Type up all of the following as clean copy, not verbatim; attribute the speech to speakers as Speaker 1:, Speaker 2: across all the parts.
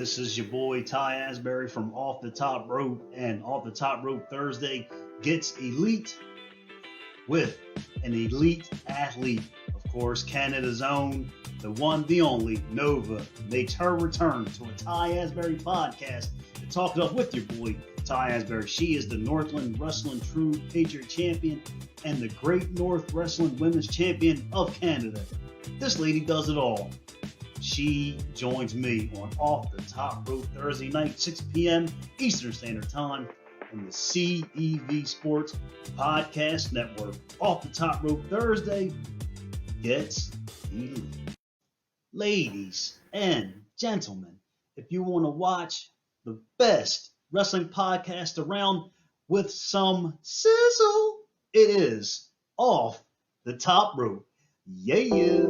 Speaker 1: This is your boy Ty Asbury from Off the Top Rope, and Off the Top Rope Thursday gets elite with an elite athlete. Of course, Canada's own, the one, the only, Nova, makes her return to a Ty Asbury podcast to talk it up with your boy Ty Asbury. She is the Northland Wrestling True Patriot Champion and the Great North Wrestling Women's Champion of Canada. This lady does it all. She joins me on Off the Top Rope Thursday night, 6 p.m. Eastern Standard Time on the CEV Sports Podcast Network. Off the Top Rope Thursday gets elite. Ladies and gentlemen, if you want to watch the best wrestling podcast around with some sizzle, it is Off the Top Rope. Yeah.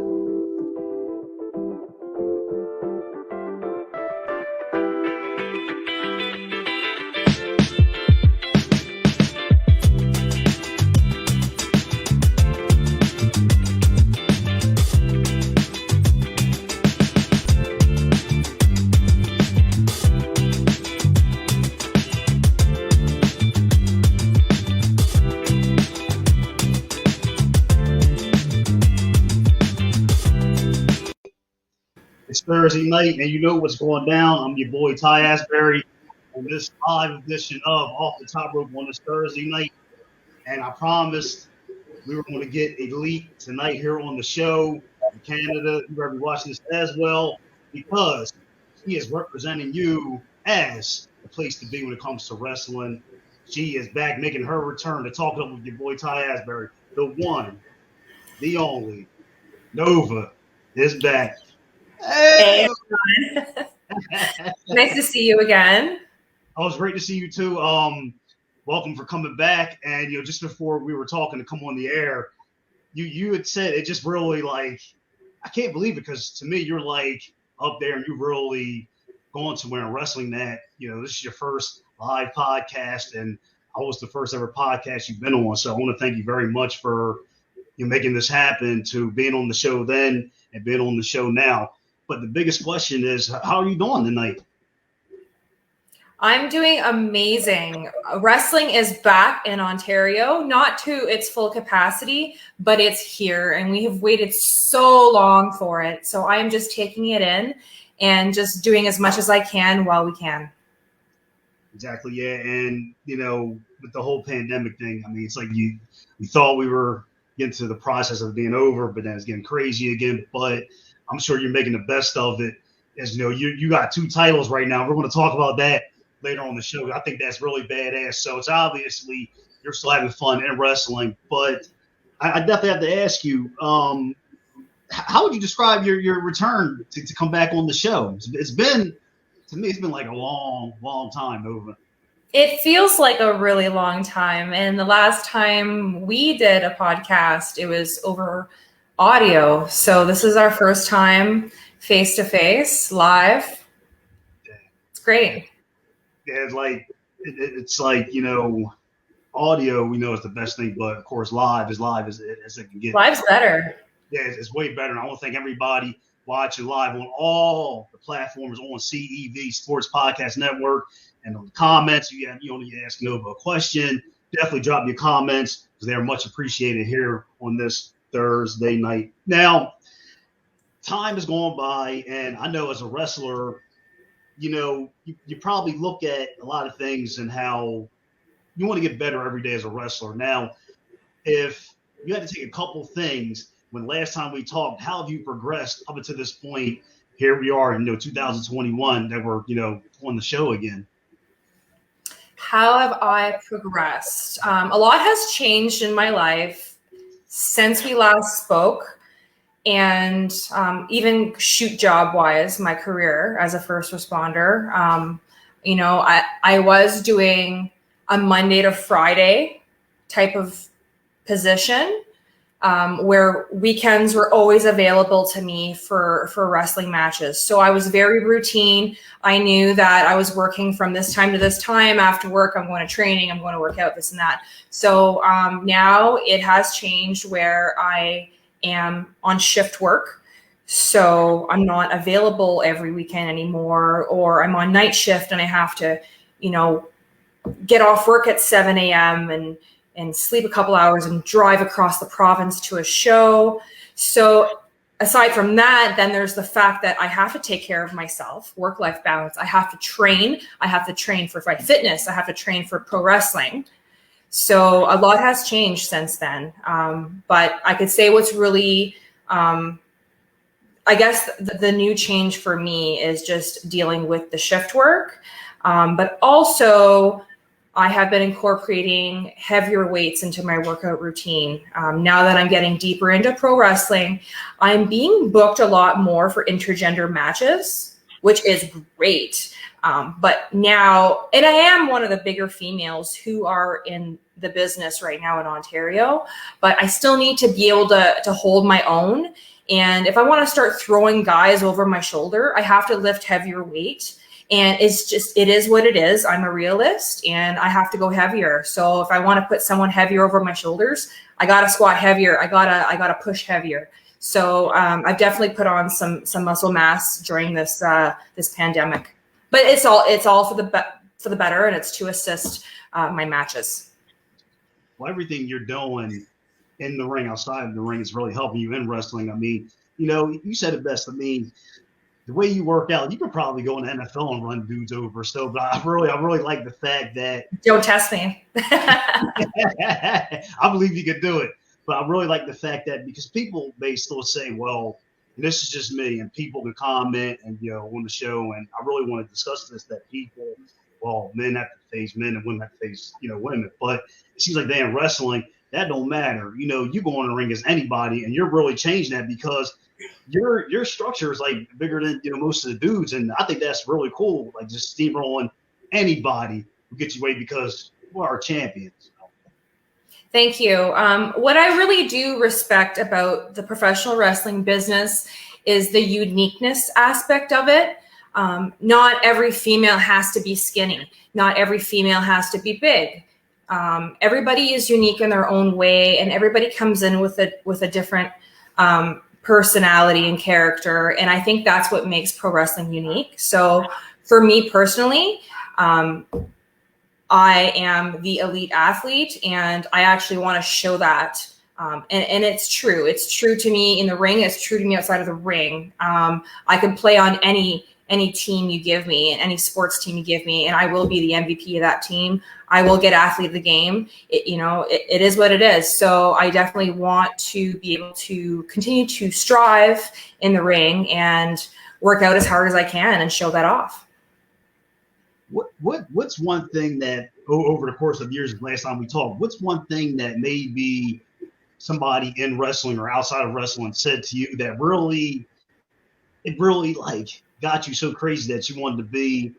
Speaker 1: It's Thursday night, and you know what's going down. I'm your boy Ty Asbury on this live edition of Off the Top Rope on this Thursday night. And I promised we were going to get elite tonight here on the show in Canada. You better be watching this as well, because she is representing you as the place to be when it comes to wrestling. She is back making her return to talk up with your boy Ty Asbury. The one, the only, Nova is back.
Speaker 2: Hey, nice to see you again.
Speaker 1: Oh, it's great to see you too. Welcome for coming back. And just before we were talking to come on the air, you had said it just really I can't believe it, because to me you're up there and you've really gone somewhere in wrestling that this is your first live podcast, and I was the first ever podcast you've been on. So I want to thank you very much for making this happen, to being on the show then and being on the show now. But the biggest question is, how are you doing tonight?
Speaker 2: I'm doing amazing. Wrestling is back in Ontario, not to its full capacity, but it's here, and we have waited so long for it. So I am just taking it in and just doing as much as I can while we can.
Speaker 1: Exactly, yeah. And, with the whole pandemic thing, it's like we thought we were getting to the process of being over, but then it's getting crazy again. But I'm sure you're making the best of it. As you got 2 titles right now. We're going to talk about that later on the show. I think that's really badass. So it's obviously you're still having fun in wrestling. But I definitely have to ask you, how would you describe your return to come back on the show? It's been like a long, long time over.
Speaker 2: It feels like a really long time. And the last time we did a podcast, it was over audio. So this is our first time face-to-face, live. It's great.
Speaker 1: Yeah, it's like audio we know is the best thing, but of course live as it can get.
Speaker 2: Live's better.
Speaker 1: Yeah, it's way better. And I want to thank everybody watching live on all the platforms on CEV Sports Podcast Network. And on the comments, you only ask Nova a question, definitely drop your comments, because they're much appreciated here on this Thursday night. Now, time has gone by, and I know as a wrestler, you probably look at a lot of things and how you want to get better every day as a wrestler. Now, if you had to take a couple things, when last time we talked, how have you progressed up until this point? Here we are in 2021 that we're on the show again.
Speaker 2: How have I progressed? A lot has changed in my life since we last spoke, and even shoot job wise, my career as a first responder. I was doing a Monday to Friday type of position, where weekends were always available to me for wrestling matches. So I was very routine. I knew that I was working from this time to this time. After work, I'm going to training, I'm going to work out, this and that. So now it has changed where I am on shift work. So I'm not available every weekend anymore, or I'm on night shift and I have to, get off work at 7 a.m. and sleep a couple hours and drive across the province to a show. So aside from that, then there's the fact that I have to take care of myself, work-life balance. I have to train. I have to train for my fitness. I have to train for pro wrestling. So a lot has changed since then. But I could say what's really, I guess the new change for me is just dealing with the shift work. But also I have been incorporating heavier weights into my workout routine. Now that I'm getting deeper into pro wrestling, I'm being booked a lot more for intergender matches, which is great. But now, and I am one of the bigger females who are in the business right now in Ontario, but I still need to be able to hold my own. And if I want to start throwing guys over my shoulder, I have to lift heavier weight. And it is what it is. I'm a realist and I have to go heavier. So if I want to put someone heavier over my shoulders, I got to squat heavier. I got to push heavier. So I've definitely put on some muscle mass during this pandemic, but it's all for the better, and it's to assist my matches.
Speaker 1: Well, everything you're doing in the ring, outside of the ring, is really helping you in wrestling. I mean, you said it best. I mean, the way you work out, you could probably go in the NFL and run dudes over. So, but I really like the fact that
Speaker 2: don't test me.
Speaker 1: I believe you could do it, but I really like the fact that, because people may still say, well, this is just me, and people can comment and on the show, and I really want to discuss this, that people, well, men have to face men and women have to face women, but it seems like in wrestling that don't matter. You go in the ring as anybody, and you're really changing that, because your structure is like bigger than most of the dudes, and I think that's really cool. Like just steamrolling anybody who gets you away, because we're our champions.
Speaker 2: Thank you. What I really do respect about the professional wrestling business is the uniqueness aspect of it. Not every female has to be skinny. Not every female has to be big. Everybody is unique in their own way, and everybody comes in with a different personality and character. And I think that's what makes pro wrestling unique. So for me personally, I am the elite athlete, and I actually want to show that. And it's true. It's true to me in the ring. It's true to me outside of the ring. I can play on any team you give me, and any sports team you give me, and I will be the MVP of that team. I will get athlete of the game. It is what it is. So I definitely want to be able to continue to strive in the ring and work out as hard as I can and show that off.
Speaker 1: What's one thing that over the course of years, last time we talked, what's one thing that maybe somebody in wrestling or outside of wrestling said to you that really like got you so crazy that you wanted to be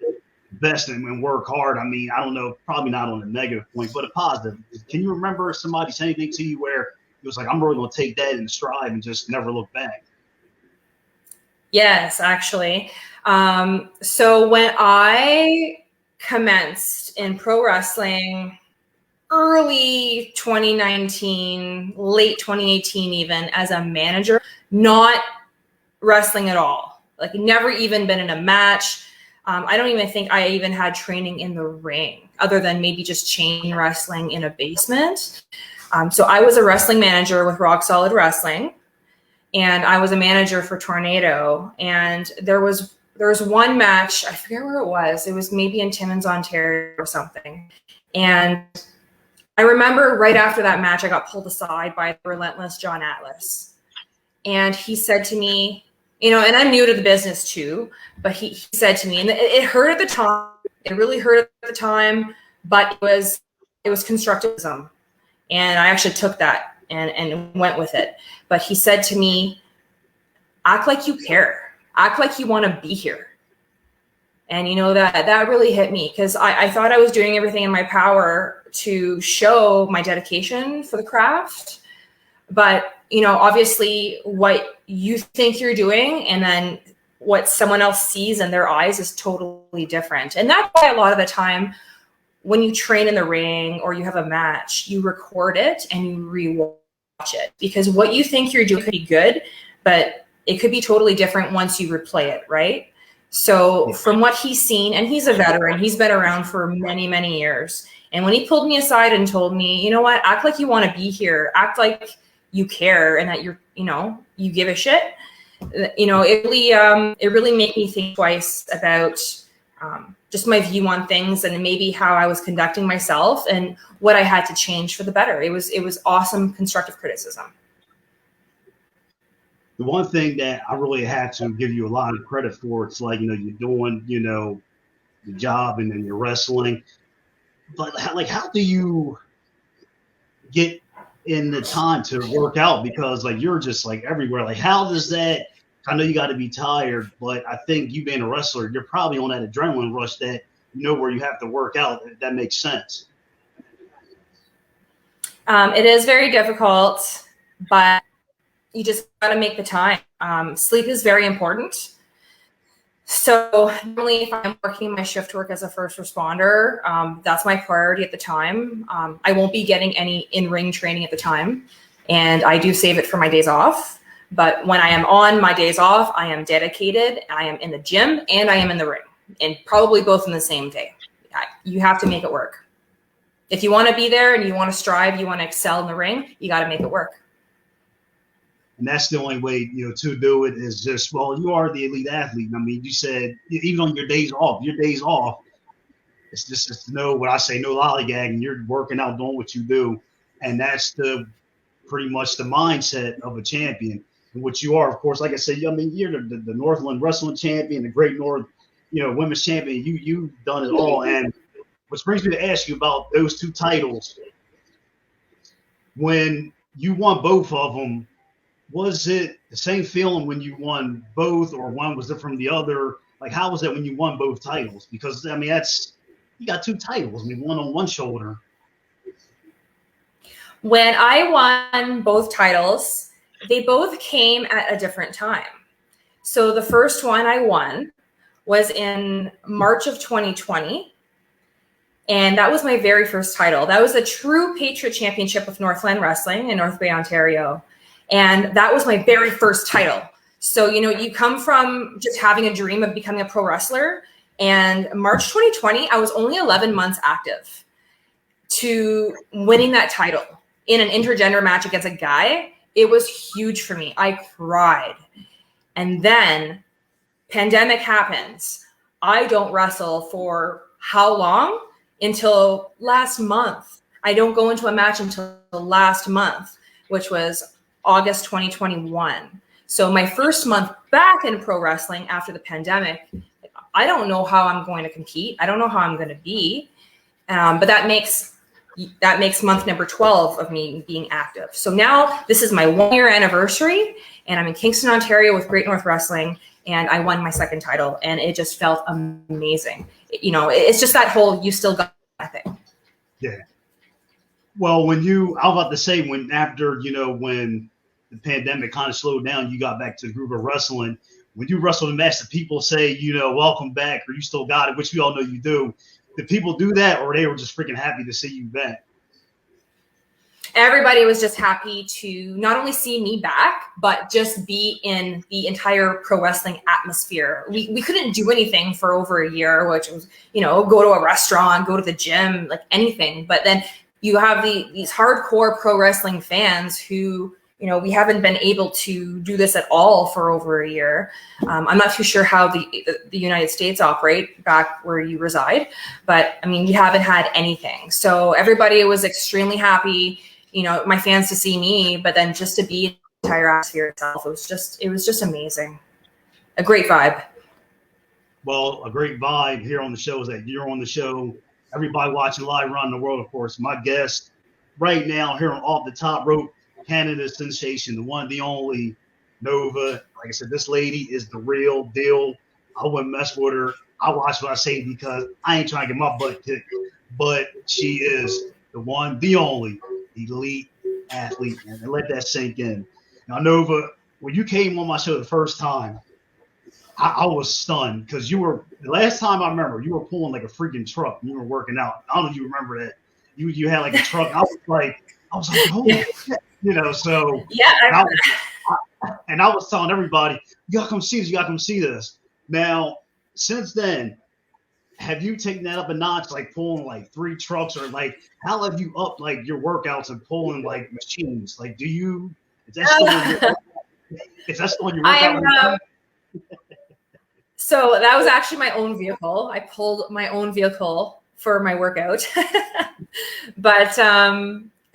Speaker 1: best and work hard? I mean, I don't know, probably not on a negative point, but a positive. Can you remember somebody saying anything to you where it was like, I'm really going to take that in stride and just never look back?
Speaker 2: Yes, actually. So when I commenced in pro wrestling early 2019, late 2018 even, as a manager, not wrestling at all, like never even been in a match. I don't even think I even had training in the ring, other than maybe just chain wrestling in a basement. So I was a wrestling manager with Rock Solid Wrestling, and I was a manager for Tornado. And there was one match, I forget where it was. It was maybe in Timmins, Ontario or something. And I remember right after that match, I got pulled aside by the relentless John Atlas. And he said to me, and I'm new to the business too, but he said to me, and it hurt at the time. It really hurt at the time, but it was constructivism. And I actually took that and went with it. But he said to me, act like you care. Act like you want to be here. And that really hit me, because I thought I was doing everything in my power to show my dedication for the craft. But, obviously what you think you're doing and then what someone else sees in their eyes is totally different. And that's why a lot of the time when you train in the ring or you have a match, you record it and you rewatch it, because what you think you're doing could be good, but it could be totally different once you replay it, right? So from what he's seen, and he's a veteran, he's been around for many, many years. And when he pulled me aside and told me, you know what, act like you want to be here, act like you care and that you're, you give a shit, it really made me think twice about just my view on things and maybe how I was conducting myself and what I had to change for the better. It was awesome constructive criticism.
Speaker 1: The one thing that I really had to give you a lot of credit for, it's like, you're doing, the job and then you're wrestling. But how do you get in the time to work out? Because you're just everywhere. How does that, I know you got to be tired, but I think you being a wrestler, you're probably on that adrenaline rush that where you have to work out. That makes sense.
Speaker 2: It is very difficult, but you just got to make the time. Sleep is very important. So normally if I'm working my shift work as a first responder, that's my priority at the time. I won't be getting any in-ring training at the time, and I do save it for my days off. But when I am on my days off, I am dedicated. I am in the gym and I am in the ring, and probably both in the same day. You have to make it work. If you want to be there and you want to strive, you want to excel in the ring, you got to make it work.
Speaker 1: And that's the only way, to do it is just, you are the elite athlete. I mean, you said even on your days off, it's just no lollygagging. You're working out, doing what you do. And that's pretty much the mindset of a champion. And what you are, of course, like I said, you're the Northland Wrestling Champion, the Great North, Women's Champion. You've done it all. And which brings me to ask you about those two titles. When you won both of them, was it the same feeling when you won both, or one was different from the other? How was that when you won both titles? Because, you got two titles. One on one shoulder.
Speaker 2: When I won both titles, they both came at a different time. So the first one I won was in March of 2020. And that was my very first title. That was a true Patriot Championship with Northland Wrestling in North Bay, Ontario. And that was my very first title. So, you come from just having a dream of becoming a pro wrestler. And March 2020, I was only 11 months active to winning that title in an intergender match against a guy. It was huge for me. I cried. And then pandemic happens. I don't wrestle for how long? Until last month. I don't go into a match until last month, which was August 2021. So my first month back in pro wrestling after the pandemic, I don't know how I'm going to compete. I don't know how I'm going to be. But that makes month number 12 of me being active. So now this is my 1-year anniversary, and I'm in Kingston, Ontario with Great North Wrestling, and I won my second title, and it just felt amazing. It's just that whole you still got that thing.
Speaker 1: Yeah. Well, I was about to say, when the pandemic kind of slowed down, you got back to the group of wrestling. When you wrestle the match, the people say, welcome back, or you still got it, which we all know you do. Did people do that, or they were just freaking happy to see you back?
Speaker 2: Everybody was just happy to not only see me back, but just be in the entire pro wrestling atmosphere. We couldn't do anything for over a year, which was, go to a restaurant, go to the gym, anything. But then you have these hardcore pro wrestling fans who, we haven't been able to do this at all for over a year. I'm not too sure how the United States operate back where you reside, but you haven't had anything. So everybody was extremely happy, my fans to see me, but then just to be in the entire atmosphere itself, it was just amazing. A great vibe.
Speaker 1: Well, a great vibe here on the show is that you're on the show. Everybody watching live around the world, of course. My guest right now here on Off the Top Rope, Canada sensation, the one, the only, Nova. Like I said, this lady is the real deal. I wouldn't mess with her. I watch what I say because I ain't trying to get my butt kicked. But she is the one, the only elite athlete. And let that sink in. Now, Nova, when you came on my show the first time, I was stunned because the last time I remember, you were pulling like a freaking truck. You were working out. I don't know if you remember that. You had like a truck. I was like, holy shit. So
Speaker 2: yeah.
Speaker 1: And I was telling everybody, you gotta come see this, you gotta come see this. Now, since then, have you taken that up a notch, like pulling like 3 trucks, or like how have you upped like your workouts and pulling like machines? Like, is that still on your
Speaker 2: I
Speaker 1: workout
Speaker 2: am.
Speaker 1: routine?
Speaker 2: So that was actually my own vehicle. I pulled my own vehicle for my workout. But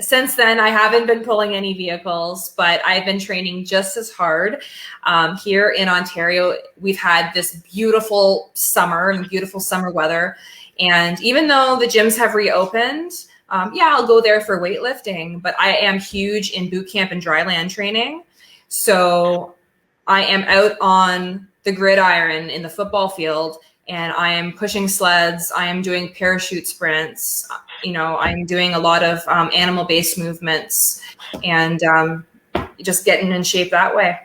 Speaker 2: since then, I haven't been pulling any vehicles, but I've been training just as hard. Here in Ontario, we've had this beautiful summer and beautiful summer weather. And even though the gyms have reopened, I'll go there for weightlifting, but I am huge in boot camp and dryland training. So I am out on the gridiron in the football field, and I am pushing sleds. I am doing parachute sprints. I'm doing a lot of animal-based movements, and just getting in shape that way.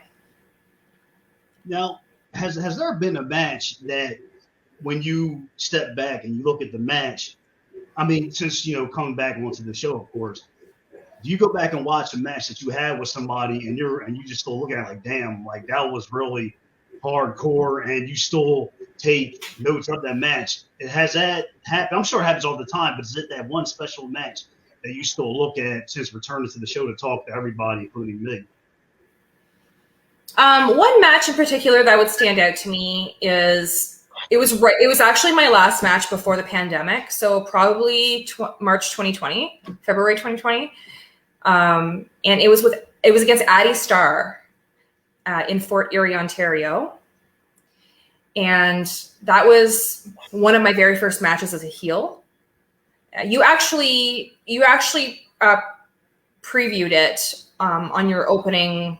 Speaker 1: Now, has there been a match that when you step back and you look at the match, I mean, since, coming back onto the show, of course, do you go back and watch a match that you had with somebody and you just still look at it like, damn, like that was really hardcore, and you still take notes of that match? Has that happened? I'm sure it happens all the time, but is it that one special match that you still look at since returning to the show to talk to everybody, including me?
Speaker 2: One match in particular that would stand out to me is it was actually my last match before the pandemic, so probably March 2020, February 2020, and it was against Addie Starr in Fort Erie, Ontario. And that was one of my very first matches as a heel. You actually previewed it on your opening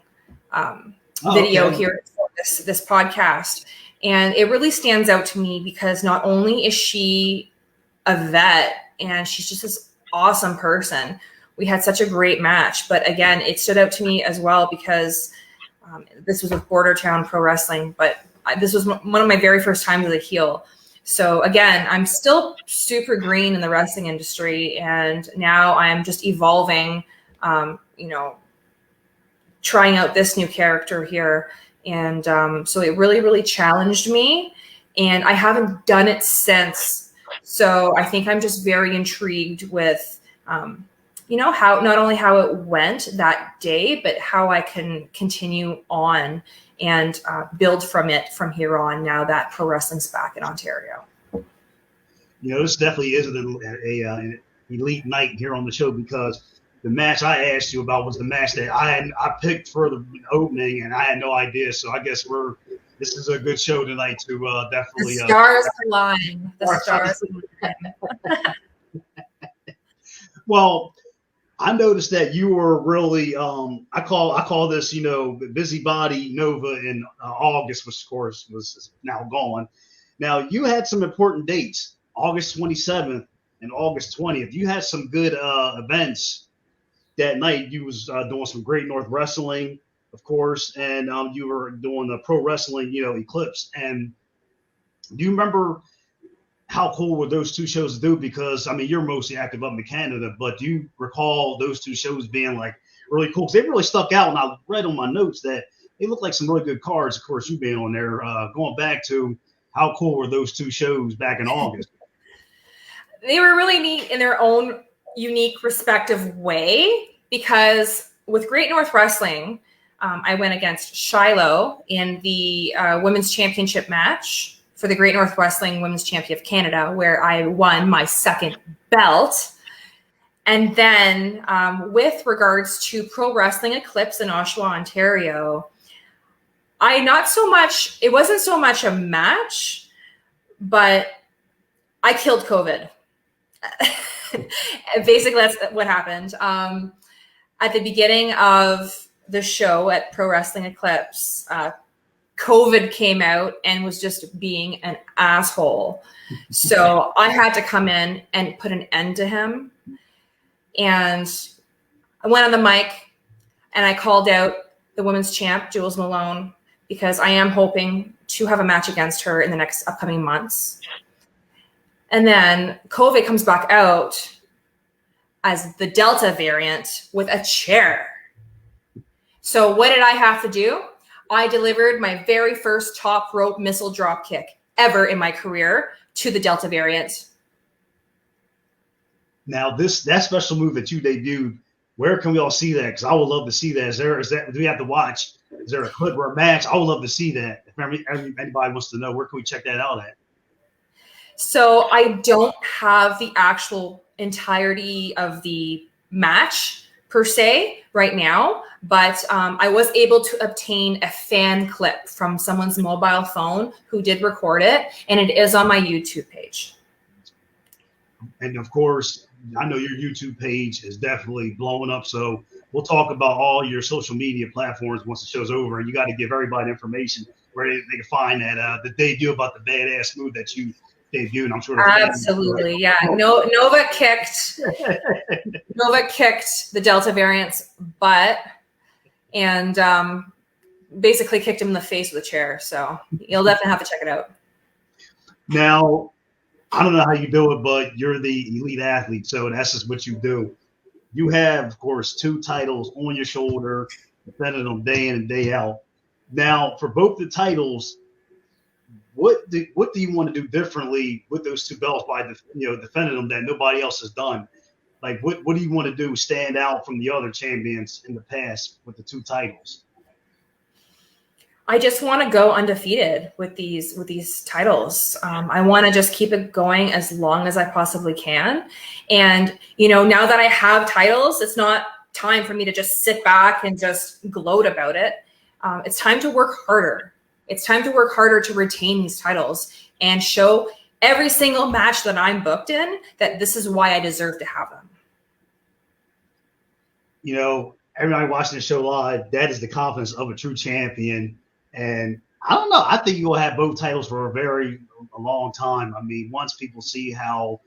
Speaker 2: video here for this podcast. And it really stands out to me because not only is she a vet and she's just this awesome person, we had such a great match. But again, it stood out to me as well because this was with Bordertown Pro Wrestling, but this was one of my very first times as a heel. So again, I'm still super green in the wrestling industry, and now I'm just evolving, trying out this new character here. And so it really, really challenged me, and I haven't done it since. So I think I'm just very intrigued with, how not only how it went that day, but how I can continue on and build from it from here on now that pro wrestling's back in Ontario.
Speaker 1: This definitely is an elite night here on the show, because the match I asked you about was the match that I picked for the opening, and I had no idea. So I guess this is a good show tonight to definitely.
Speaker 2: The stars align. The stars align.
Speaker 1: Well, I noticed that you were really I call this busybody Nova in August, which of course was now gone. Now you had some important dates, August 27th and August 20th. You had some good events that night. You was doing some Great North Wrestling, of course, and you were doing the Pro Wrestling Eclipse. And do you remember how cool were those two shows to do? Because I mean, you're mostly active up in Canada, but do you recall those two shows being like really cool? Because they really stuck out, and I read on my notes that they looked like some really good cards. Of course, you being on there, going back to how cool were those two shows back in August?
Speaker 2: They were really neat in their own unique, respective way, because with Great North Wrestling, I went against Shiloh in the women's championship match for the Great North Wrestling Women's Champion of Canada, where I won my second belt. And then with regards to Pro Wrestling Eclipse in Oshawa, Ontario, it wasn't so much a match, but I killed COVID. Basically, that's what happened. At the beginning of the show at Pro Wrestling Eclipse, COVID came out and was just being an asshole. So I had to come in and put an end to him. And I went on the mic and I called out the women's champ, Jules Malone, because I am hoping to have a match against her in the next upcoming months. And then COVID comes back out as the Delta variant with a chair. So what did I have to do? I delivered my very first top rope missile drop kick ever in my career to the Delta variant.
Speaker 1: Now, that special move that you debuted, where can we all see that? Because I would love to see that. Do we have to watch? Is there a clip or a match? I would love to see that. If anybody wants to know, where can we check that out at?
Speaker 2: So I don't have the actual entirety of the match per se right now, but I was able to obtain a fan clip from someone's mobile phone who did record it, and it is on my YouTube page.
Speaker 1: And of course, I know your YouTube page is definitely blowing up, so we'll talk about all your social media platforms once the show's over, and you got to give everybody information where they can find that the debut about the badass move that you debuted. And I'm sure
Speaker 2: absolutely, yeah. Nova kicked the Delta variant's butt and basically kicked him in the face with a chair. So you'll definitely have to check it out.
Speaker 1: Now, I don't know how you do it, but you're the elite athlete, so that's just what you do. You have, of course, 2 titles on your shoulder, defending them day in and day out. Now, for both the titles, what do you want to do differently with those 2 belts by defending them that nobody else has done? Like, what do you want to do stand out from the other champions in the past with the 2 titles?
Speaker 2: I just want to go undefeated with these titles. I want to just keep it going as long as I possibly can. And, now that I have titles, it's not time for me to just sit back and just gloat about it. It's time to work harder. It's time to work harder to retain these titles and show every single match that I'm booked in that this is why I deserve to have them.
Speaker 1: Everybody watching the show live, that is the confidence of a true champion. And I don't know. I think you'll have both titles for a long time. I mean, once people see how,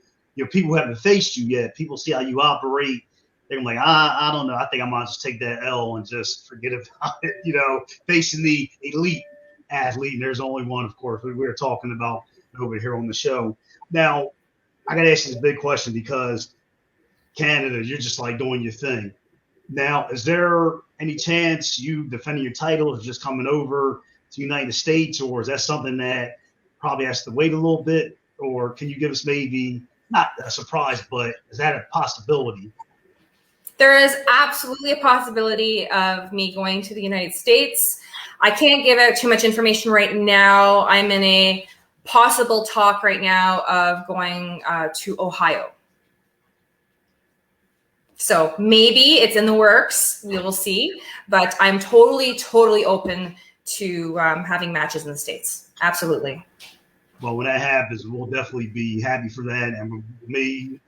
Speaker 1: people who haven't faced you yet, people see how you operate. They're like, I don't know. I think I might just take that L and just forget about it, facing the elite athlete. And there's only one, of course, we were talking about over here on the show. Now, I got to ask you this big question because Canada, you're just like doing your thing. Now, is there any chance you defending your title is just coming over to the United States, or is that something that probably has to wait a little bit? Or can you give us maybe not a surprise, but is that a possibility?
Speaker 2: There is absolutely a possibility of me going to the United States. I can't give out too much information right now. I'm in a possible talk right now of going to Ohio. So maybe it's in the works. We will see. But I'm totally open to having matches in the States. Absolutely.
Speaker 1: Well, when that happens, we'll definitely be happy for that. And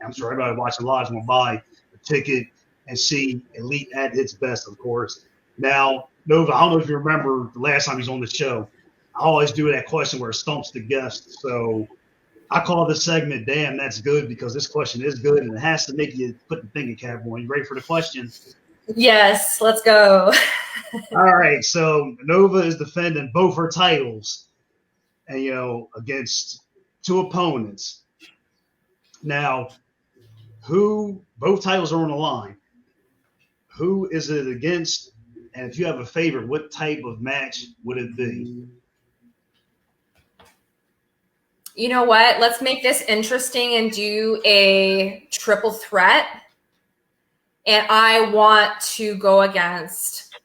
Speaker 1: I'm sure everybody watching live will buy a ticket and see Elite at its best, of course. Now, Nova, I don't know if you remember the last time he was on the show. I always do that question where it stumps the guest. So I call this segment, Damn, That's Good, because this question is good and it has to make you put the thinking cap on. You ready for the question?
Speaker 2: Yes, let's go.
Speaker 1: All right, so Nova is defending both her titles and, against 2 opponents. Now, both titles are on the line. Who is it against? And if you have a favorite, what type of match would it be?
Speaker 2: You know what? Let's make this interesting and do a triple threat. And I want to go against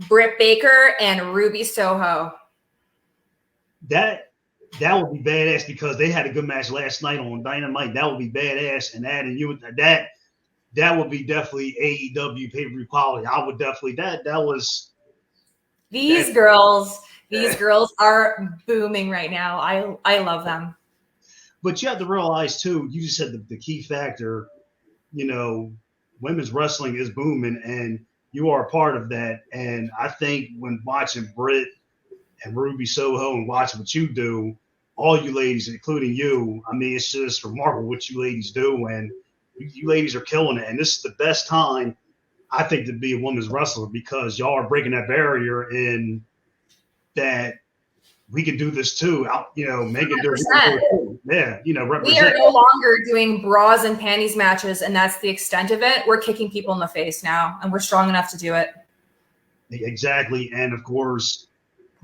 Speaker 2: Britt Baker and Ruby Soho.
Speaker 1: That would be badass because they had a good match last night on Dynamite. That would be badass, and that would be definitely AEW pay-per-view quality. I would definitely that was
Speaker 2: these girls. These girls are booming right now. I love them.
Speaker 1: But you have to realize too. You just said the key factor. Women's wrestling is booming, and you are a part of that. And I think when watching Britt and Ruby Soho and watching what you do, all you ladies, including you, I mean, it's just remarkable what you ladies do, and you ladies are killing it. And this is the best time, I think, to be a women's wrestler because y'all are breaking that barrier in that we can do this too. Megan do it. Yeah, represent.
Speaker 2: We are no longer doing bras and panties matches, and that's the extent of it. We're kicking people in the face now, and we're strong enough to do it.
Speaker 1: Exactly. And of course,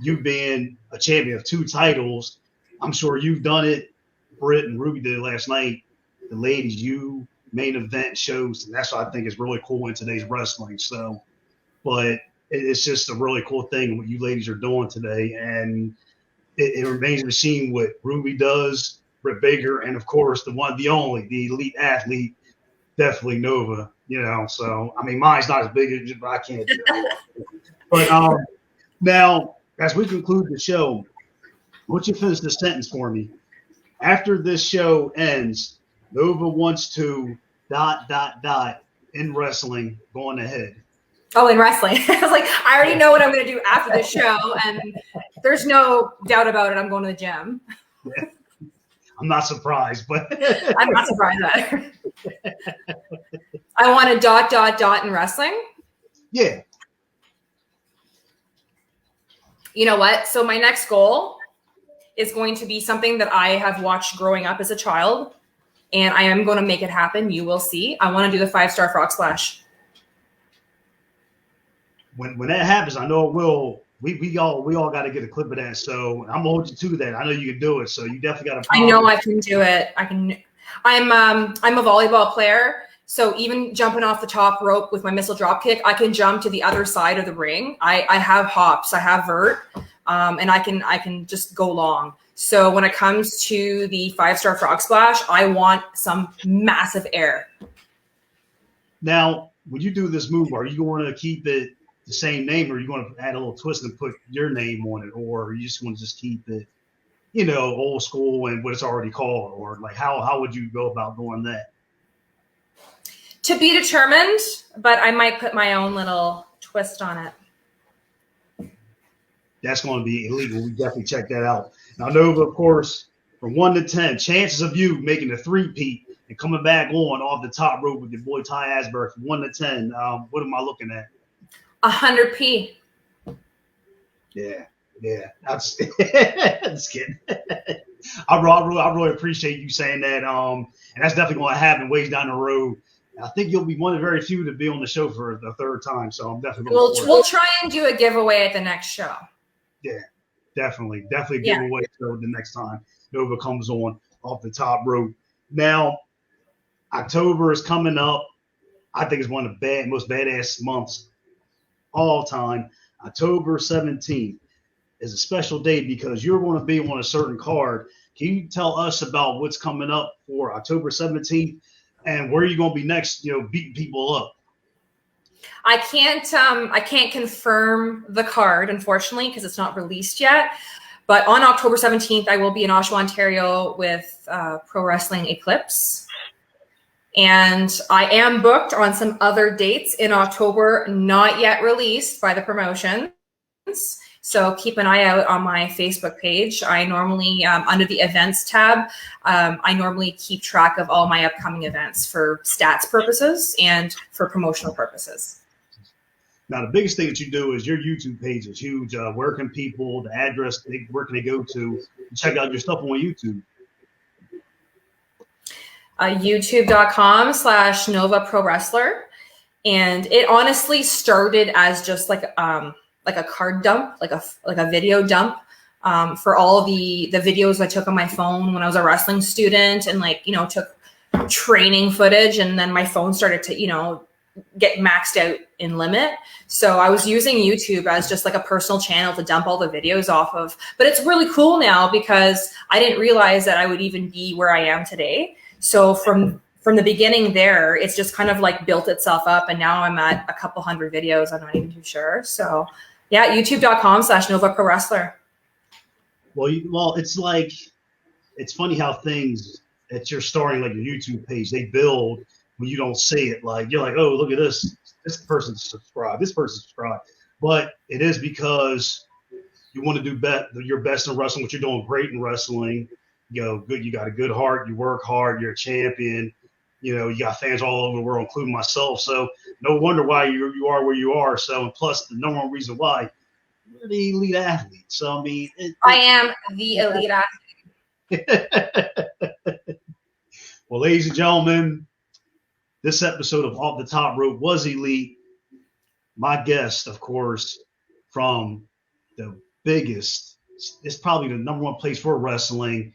Speaker 1: you being a champion of 2 titles, I'm sure you've done it. Britt and Ruby did it last night. The ladies, you main event shows, and that's what I think is really cool in today's wrestling. So, but it's just a really cool thing what you ladies are doing today, and it remains to be seen what Ruby does, Britt Baker, and of course the one, the only, the elite athlete, definitely Nova. So I mean, mine's not as big as, but I can't do it. But now, as we conclude the show, why don't you finish the sentence for me? After this show ends, Nova wants to ... in wrestling going ahead.
Speaker 2: Oh, in wrestling. I was like, I already know what I'm going to do after this show, and there's no doubt about it. I'm going to the gym.
Speaker 1: Yeah. I'm not surprised, but
Speaker 2: I'm not surprised either. I want a ... in wrestling.
Speaker 1: Yeah.
Speaker 2: You know what? So my next goal is going to be something that I have watched growing up as a child, and I am going to make it happen. You will see. I want to do the 5-star frog splash.
Speaker 1: When that happens, I know it will. We all got to get a clip of that. So I'm gonna hold you to that. I know you can do it. So you definitely got to.
Speaker 2: I know I can do it. I'm a volleyball player. So even jumping off the top rope with my missile drop kick, I can jump to the other side of the ring. I have hops. I have vert. And I can just go long. So when it comes to the 5-star frog splash, I want some massive air.
Speaker 1: Now, when you do this move, are you going to keep it the same name, or are you going to add a little twist and put your name on it, or you just want to just keep it, old school and what it's already called, or like how would you go about doing that?
Speaker 2: To be determined, but I might put my own little twist on it.
Speaker 1: That's going to be illegal. We definitely check that out. Now, Nova, of course, from 1 to 10, chances of you making a three-peat and coming back on off the top rope with your boy Ty Asbury from 1 to 10. What am I looking at?
Speaker 2: 100p.
Speaker 1: Yeah. That's just kidding. I really appreciate you saying that. And that's definitely going to happen ways down the road. I think you'll be one of the very few to be on the show for the third time. So I'm definitely going to.
Speaker 2: We'll try and do a giveaway at the next show.
Speaker 1: Yeah, definitely give away so the next time Nova comes on off the top rope. Now, October is coming up. I think it's one of the most badass months all time. October 17th is a special day because you're going to be on a certain card. Can you tell us about what's coming up for October 17th and where are you going to be next? Beating people up.
Speaker 2: I can't confirm the card, unfortunately, because it's not released yet. But on October 17th, I will be in Oshawa, Ontario with Pro Wrestling Eclipse. And I am booked on some other dates in October, not yet released by the promotions. So keep an eye out on my Facebook page. I normally, under the events tab, I normally keep track of all my upcoming events for stats purposes and for promotional purposes.
Speaker 1: Now, the biggest thing that you do is your YouTube page is huge. Where can people, the address, where can they go to check out your stuff on YouTube?
Speaker 2: YouTube.com/Nova Pro Wrestler. And it honestly started as just like a card dump, like a video dump for all the videos I took on my phone when I was a wrestling student and took training footage. And then my phone started to, get maxed out in limit. So I was using YouTube as just like a personal channel to dump all the videos off of. But it's really cool now because I didn't realize that I would even be where I am today. So from the beginning there, it's just kind of like built itself up. And now I'm at a couple hundred videos. I'm not even too sure. So yeah, youtube.com/Nova Pro Wrestler.
Speaker 1: Well, it's funny how things that you're starting like your YouTube page, they build when you don't see it. Like you're like, oh, look at this person subscribed, this person subscribed. But it is because you want to do your best in wrestling, what you're doing great in wrestling. Good. You got a good heart. You work hard. You're a champion. You got fans all over the world, including myself. So no wonder why you are where you are. So, and plus the number one reason why you're the elite athlete. So, I mean,
Speaker 2: I am the elite
Speaker 1: athlete. Well, ladies and gentlemen, this episode of Off the Top Rope was elite. my guest, of course, from the biggest, it's probably the number one place for wrestling,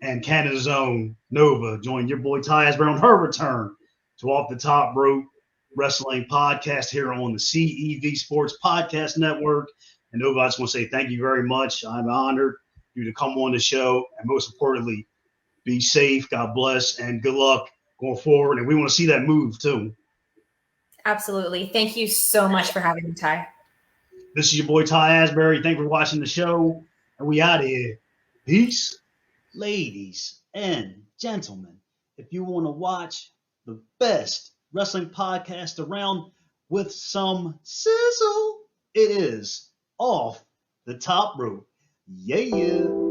Speaker 1: and Canada's own Nova joined your boy Ty Asbury on her return to Off the Top Rope Wrestling Podcast here on the CEV Sports Podcast Network. And Nova, I just want to say thank you very much. I'm honored you to come on the show, and most importantly, be safe, God bless, and good luck going forward. And we want to see that move too.
Speaker 2: Absolutely. Thank you so much for having me, Ty.
Speaker 1: This is your boy Ty Asbury. Thank you for watching the show. And we out of here. Peace. Ladies and gentlemen, if you want to watch the best wrestling podcast around with some sizzle, it is Off the Top Rope. Yeah.